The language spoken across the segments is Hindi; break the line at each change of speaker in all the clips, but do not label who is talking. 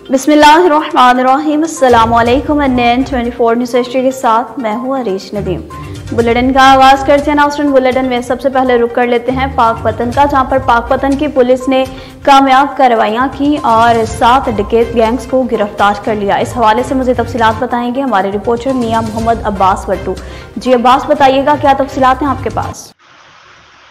बिस्मिल्लाहिर्रहमानिर्रहीम। अस्सलामुअलैकुम। NN 24 न्यूज़ हिस्ट्री के साथ मैं हूँ अरीश नदीम। बुलेटिन का आगाज करते हैं। नाज़रीन, बुलेटिन में सबसे पहले रुक कर लेते हैं पाकपतन का, जहाँ पर पाकपतन की पुलिस ने कामयाब कार्रवाइयाँ की और 7 डकैत गैंग्स को गिरफ्तार कर लिया। इस हवाले से मुझे तफसीलात बताएंगे हमारे रिपोर्टर मियां मोहम्मद अब्बास भट्टू। जी अब्बास, बताइएगा क्या तफसीलात हैं आपके पास?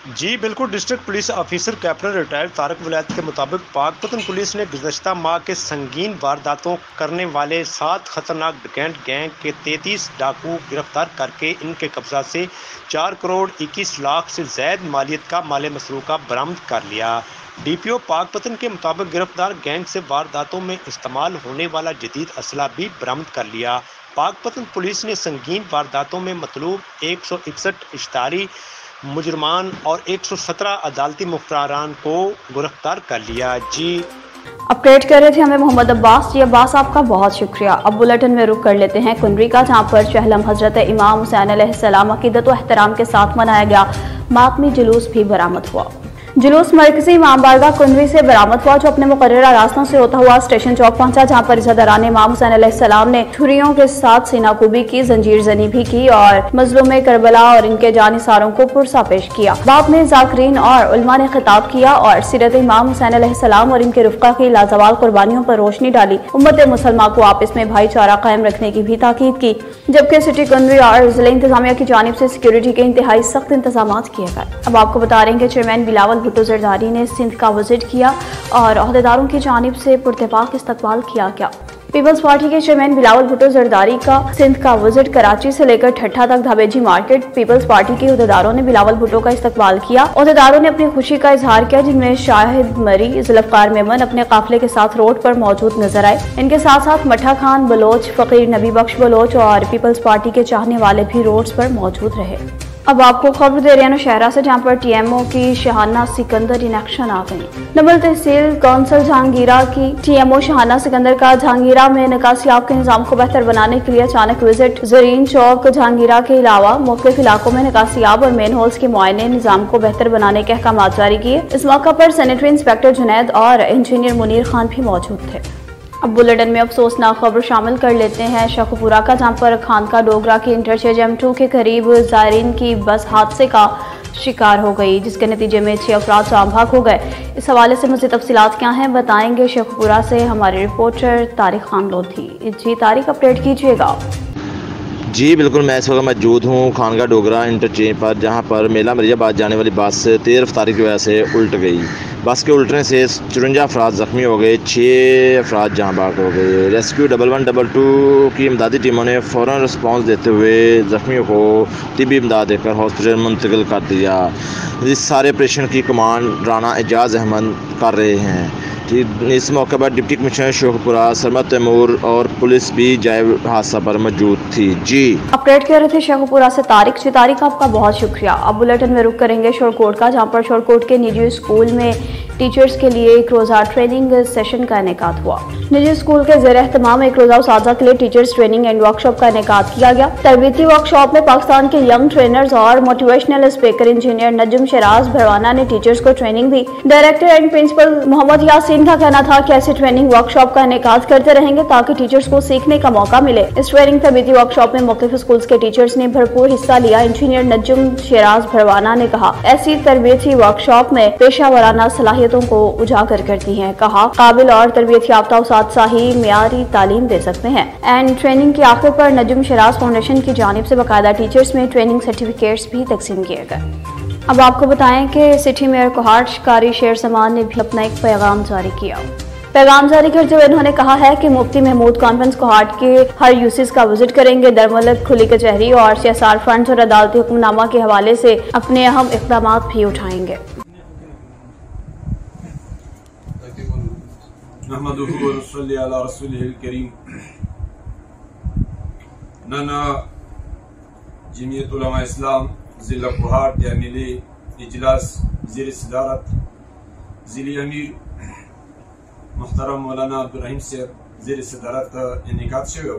जी बिल्कुल। District police officer captain retired Tariq Vilayat के मुताबिक पाकपतन पुलिस ने गुज़श्ता माह के संगीन वारदातों करने वाले 7 खतरनाक डकैत गैंग के 33 डाकू गिरफ्तार करके इनके कब्जा से 4 करोड़ 21 लाख से ज़ायद मालियत का माल मसरूका बरामद कर लिया। DPO पाकपतन के मुताबिक गिरफ्तार गैंग से वारदातों में इस्तेमाल होने वाला जदीद असला भी बरामद कर लिया। पाकपतन पुलिस ने संगीन वारदातों में मतलूब 161 इश्तारी मुजरमान और 117 अदालती मुफ्तारान को गिरफ्तार कर लिया। जी
अपडेट कर रहे थे हमें मोहम्मद अब्बास। जी अब्बास, आपका बहुत शुक्रिया। अब बुलेटिन में रुक कर लेते हैं कुनरी का, जहाँ पर चहलम हजरत इमाम हुसैन अलैहिस्सलाम अकीदत व एहतराम के साथ मनाया गया मातमी जुलूस भी बरामद हुआ। जुलूस मरकजी इमाम बारगाह कुनरी से बरामद हुआ, जो अपने मुकर्ररा रास्तों से होता हुआ स्टेशन चौक पहुंचा, जहां पर इज़्ज़तदारान इमाम हुसैन अलैहिस्सलाम ने छुरियों के साथ सीनाकुबी की, जंजीर जनी भी की और मजलूम करबला और इनके जानिसारों को पुरसा पेश किया। बाप में जाकिरीन और उलमा ने खिताब किया और सीरत इमाम हुसैन अलैहिस्सलाम और इनके रुफ़क़ा की लाजवाल कुर्बानियों पर रोशनी डाली। उम्मत मुसलमान को आपस में भाईचारा कायम रखने की भी ताकीद की, जबकि सिटी कुनरी और जिला इंतजामिया की जानिब से सिक्योरिटी के इंतहाई सख्त इंतजाम किए गए। अब आपको बता रहे हैं कि चेयरमैन बिलावल भुट्टो जरदारी ने सिंध का विजिट किया और अहदेदारों की जानिब से पुरतफाक इस्तकबाल किया गया। पीपल्स पार्टी के चेयरमैन बिलावल भुट्टो जरदारी का सिंध का विजिट कराची से लेकर ठट्ठा तक धाबेजी मार्केट। पीपल्स पार्टी के अहदेदारों ने बिलावल भुट्टो का इस्तकबाल किया। अहदेदारों ने अपनी खुशी का इजहार किया, जिनमें शाहिद मरी जुल्फकार मेमन अपने काफिले के साथ रोड पर मौजूद नजर आए। इनके साथ साथ मठा खान बलोच, फकीर नबी बख्श बलोच और पीपल्स पार्टी के चाहने वाले भी रोड्स पर मौजूद रहे। अब आपको खबर दे रहे हैं नौशहरा से, जहाँ पर TMO की शहाना सिकंदर इन एक्शन आ गई। नबल तहसील कौंसल जहांगीरा की TMO शहाना सिकंदर का जहांगीरा में निकासियाब के निज़ाम को बेहतर बनाने के लिए अचानक विजिट। जरीन चौक जहांगीरा के अलावा मुख्तलिफ इलाकों में निकासियाब और मेन होल्स के मुआयने निज़ाम को बेहतर बनाने के अहकाम जारी किए। इस मौका पर सैनिटरी इंस्पेक्टर जुनैद और इंजीनियर मुनीर खान भी मौजूद थे। अब बुलेटिन में अफसोसनाक खबर शामिल कर लेते हैं शेखपुरा का, जहाँ पर खानका डोगरा की इंटरचेंज M2 के करीब जायरीन की बस हादसे का शिकार हो गई, जिसके नतीजे में 6 अफराद जाम भाग हो गए। इस हवाले से मुझे तफसीलात क्या हैं बताएंगे शेखपुरा से हमारे रिपोर्टर तारिक खान लोधी। जी तारिक, अपडेट कीजिएगा।
जी बिल्कुल, मैं इस वक्त मौजूद हूँ खानका डोगरा इंटरचेंज पर, जहाँ पर मेला मरियाबाद जाने वाली बस तेज़ रफ्तारी की वजह से उल्ट गई। बस के उल्टने से 54 अफराद ज़ख्मी हो गए, 6 अफराद जहाँ बाग हो गए। रेस्क्यू 1112 की इमदादी टीमों ने फ़ौरन रिस्पॉन्स देते हुए ज़ख्मियों को तिब्बी इमदाद देकर हॉस्पिटल मुंतकिल कर दिया। इस सारे ऑपरेशन की कमांड राना एजाज़ अहमद कर रहे हैं। इस मौके पर डिप्टी कमिश्नर शेखपुरा सरमत तैमूर और पुलिस भी जाए हादसा पर मौजूद थी। जी
अपडेट कर रहे थे शेखपुरा से तारिक। जी तारिक, आपका बहुत शुक्रिया। अब बुलेटिन में रुक करेंगे शोरकोट का, जहाँ पर शोरकोट के निजी स्कूल में टीचर्स के लिए एक रोज़ा ट्रेनिंग सेशन का इनेकाद हुआ। निजी स्कूल के ज़ेर एहतमाम एक रोज़ा उसाज़ा के लिए टीचर्स ट्रेनिंग एंड वर्कशॉप का इनेकाद किया गया। तरबीती वर्कशॉप में पाकिस्तान के यंग ट्रेनर्स और motivational speaker engineer Najam Shiraz Bharwana ने टीचर्स को ट्रेनिंग दी। Director and principal Mohammad Yasin का कहना था कि ऐसे ट्रेनिंग वर्कशॉप का इनेकाद करते रहेंगे ताकि टीचर्स को सीखने का मौका मिले। इस ट्रेनिंग तरबीती वर्कशॉप में मुख्तलिफ स्कूल के टीचर्स ने भरपूर हिस्सा लिया। इंजीनियर नजम शराज भरवाना ने कहा, ऐसी तरबीती वर्कशॉप में पेशा वराना सलाहियतों को उजागर करती हैं। कहा, काबिल और तरबियत याफ्ता उस्ताद ही मियारी तालीम दे सकते हैं। एंड ट्रेनिंग के आखिर पर नजम शराज फाउंडेशन की जानिब से बाकायदा टीचर्स में ट्रेनिंग सर्टिफिकेट्स भी तकसीम किए गए। अब आपको बताएं कि सिटी मेयर कोहाट शिकारी शेर समान ने भी अपना एक पैगाम जारी किया। पैगाम जारी करते हुए उन्होंने कहा है कि मुफ्ती महमूद कॉन्फ्रेंस कोहाट के हर यूसिस का विजिट करेंगे। दरमुल्क खुली कचहरी और CSR फंड और अदालती हुक्मनामा के हवाले से अपने अहम इक़दाम भी उठाएंगे।
नाना जमीयत उलमा इस्लाम जिला कोहाट यामिली इजलास ज़ेर सदारत जिली अमीर मुहतरम मौलाना अब्दुल रहीम से ज़ेर सदारत इनेकाद शो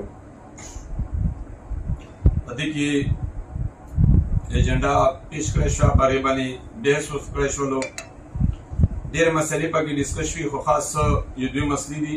अदी एजेंडा पेश कर बारे बने बहस कर ढेर मसले पर डिस्कस हुई। खास ये 2 मसले दी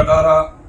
18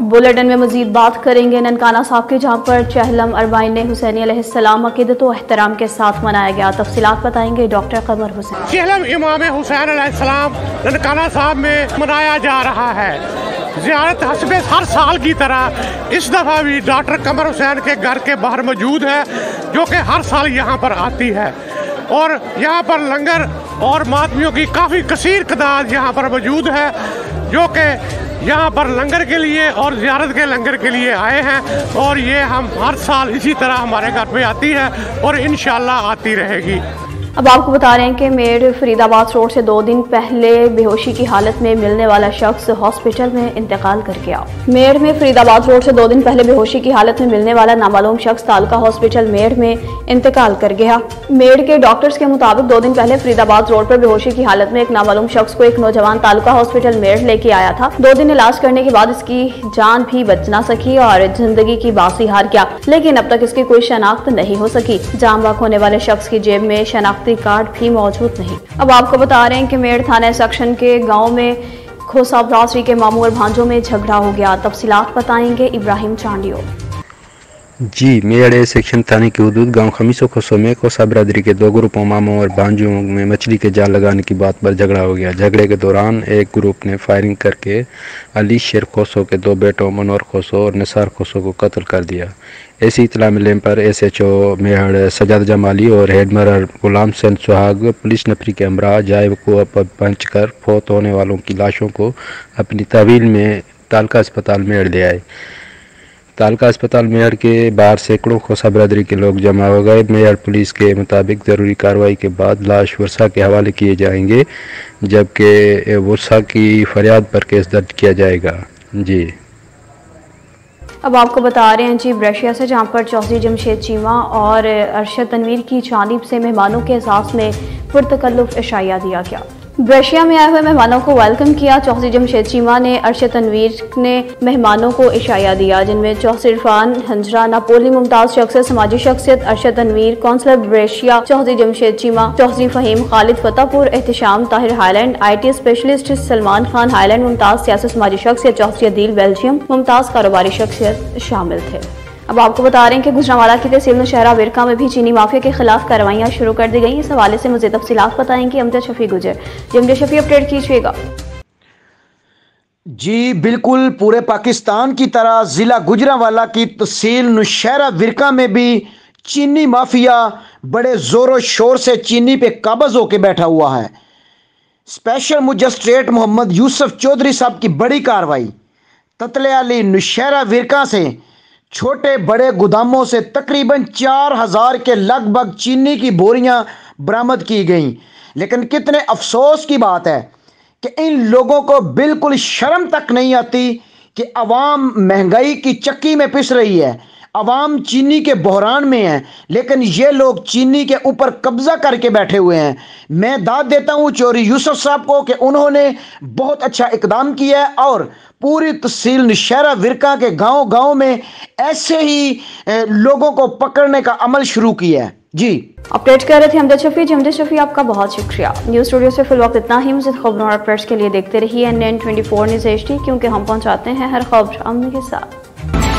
अब बुलेटिन में मजीद बात करेंगे ननकाना साहब के, जहाँ पर चहलम अरबाइन हुसैनी अलैहिस्सलाम अकीदत व एहतराम के साथ मनाया गया। तफसीलात बताएंगे डॉक्टर कमर हुसैन।
चहलम इमाम हुसैन अलैहिस्सलाम ननकाना साहब में मनाया जा रहा है। ज़ियारत हस्बे हर साल की तरह इस दफ़ा भी डॉक्टर कमर हुसैन के घर के बाहर मौजूद है, जो कि हर साल यहाँ पर आती है और यहाँ पर लंगर और मातमियों की काफ़ी कसीर तादाद यहाँ पर मौजूद है, जो कि यहाँ पर लंगर के लिए और ज़ियारत के लंगर के लिए आए हैं और ये हम हर साल इसी तरह हमारे घर पे आती है और इंशाअल्लाह आती रहेगी।
अब आपको बता रहे हैं कि मेड फरीदाबाद रोड से 2 दिन पहले बेहोशी की हालत में मिलने वाला शख्स हॉस्पिटल में इंतकाल कर गया। मेड में फरीदाबाद रोड से 2 दिन पहले बेहोशी की हालत में मिलने वाला नामालूम शख्स तालका हॉस्पिटल मेड में इंतकाल कर गया। मेड के डॉक्टर्स के मुताबिक 2 दिन पहले फरीदाबाद रोड पर बेहोशी की हालत में एक नामालूम शख्स को एक नौजवान तालका हॉस्पिटल मेड लेके आया था। 2 दिन इलाज करने के बाद इसकी जान भी बच ना सकी और जिंदगी की बासी हार गया, लेकिन अब तक इसकी कोई शनाख्त नहीं हो सकी। जान बाक होने वाले शख्स की जेब में शनाख्ती कार्ड भी मौजूद नहीं। अब आपको बता रहे हैं कि मेड़ थाना सेक्शन के गांव में खोसा बरादरी के मामू और भांजों में झगड़ा हो गया। तफसीलात बताएंगे इब्राहिम चांडियो।
जी, मेड़ सेक्शन थाने की हदूद गांव खमीसो खोसो में खोसा बरादरी के 2 ग्रुपों मामों और भांजों में मछली के जाल लगाने की बात पर झगड़ा हो गया। झगड़े के दौरान एक ग्रुप ने फायरिंग करके अली शेर खोसो के 2 बेटों मनोर खोसो और निसार खोसो को कत्ल कर दिया। ऐसी इतला मिलने पर SHO मेहड़ सजाद जमाली और हेडमरर गुलाम सेन सुहाग पुलिस नफरी के हमरा जायब को पंच कर फौत होने वालों की लाशों को अपनी तहवील में तालका अस्पताल मेहड़ ले आए। तालका अस्पताल मेहड़ के बाहर सैकड़ों खोसा बरादरी के लोग जमा हो गए। मेहड़ पुलिस के मुताबिक ज़रूरी कार्रवाई के बाद लाश वर्षा के हवाले किए जाएंगे, जबकि वर्षा की फरियाद पर केस दर्ज किया जाएगा। जी,
अब आपको बता रहे हैं जी ब्रशिया से, जहां पर चौधरी जमशेद चीमा और अरशद तनवीर की जानिब से मेहमानों के एहसास में पुरतकल्लुफ़ इशाया दिया गया। ब्रशिया में आए हुए मेहमानों को वेलकम किया। चौधरी जमशेद चीमा ने अरशद तनवीर ने मेहमानों को इशाया दिया, जिनमें चौधरी इरफान हंजरा, नापोली मुमताज शख्सियत, समाजी शख्सियत अरशद तनवीर, कौंसलर ब्रशिया Chaudhry Jamshed Cheema, Chaudhry Faheem, Khalid Fatehpur, Ehtisham Tahir Highland, IT specialist Salman Khan Highland, मुमताज सियासी समाजी शख्सियत चौधरी अदील बेल्जियम, मुमताज कारोबारी शख्सियत शामिल थे। अब आपको बता रहे हैं कि गुजरांवाला की तहसील नौशहरा विरका में भी चीनी माफिया के खिलाफ कार्रवाइयां शुरू कर दी गई। इस हवाले से मज़ीद तफसीलात बताएंगे अमजद शफी गुजर। अमजद शफी, अपडेट कीजिएगा।
जी बिल्कुल, पूरे पाकिस्तान की तरह ज़िला गुजरांवाला की तहसील नौशहरा विरका में भी चीनी माफिया बड़े ज़ोरों शोर से चीनी पे काबज़ होकर बैठा हुआ है। स्पेशल मजिस्ट्रेट मोहम्मद यूसुफ चौधरी साहब की बड़ी कार्रवाई। ततलियाली नौशहरा विरका से छोटे बड़े गोदामों से तकरीबन 4000 के लगभग चीनी की बोरियां बरामद की गईं। लेकिन कितने अफसोस की बात है कि इन लोगों को बिल्कुल शर्म तक नहीं आती कि अवाम महंगाई की चक्की में पिस रही है, अवाम चीनी के बहरान में है, लेकिन ये लोग चीनी के ऊपर कब्जा करके बैठे हुए हैं। मैं दाद देता हूँ चौधरी यूसुफ साहब को कि उन्होंने बहुत अच्छा इकदाम किया है और पूरी तहसील नौशहरा विरका के गांव-गांव में ऐसे ही लोगों को पकड़ने का अमल शुरू किया है। जी,
अपडेट कर रहे थे अमजद शफी। अमजद शफी, आपका बहुत शुक्रिया। न्यूज़ स्टूडियो से फिल वक्त इतना ही। मज़ीद खबरों और अपडेट्स के लिए देखते रहिए NN24 न्यूज़ HD, क्योंकि हम पहुंचाते हैं हर खबर अमन के साथ।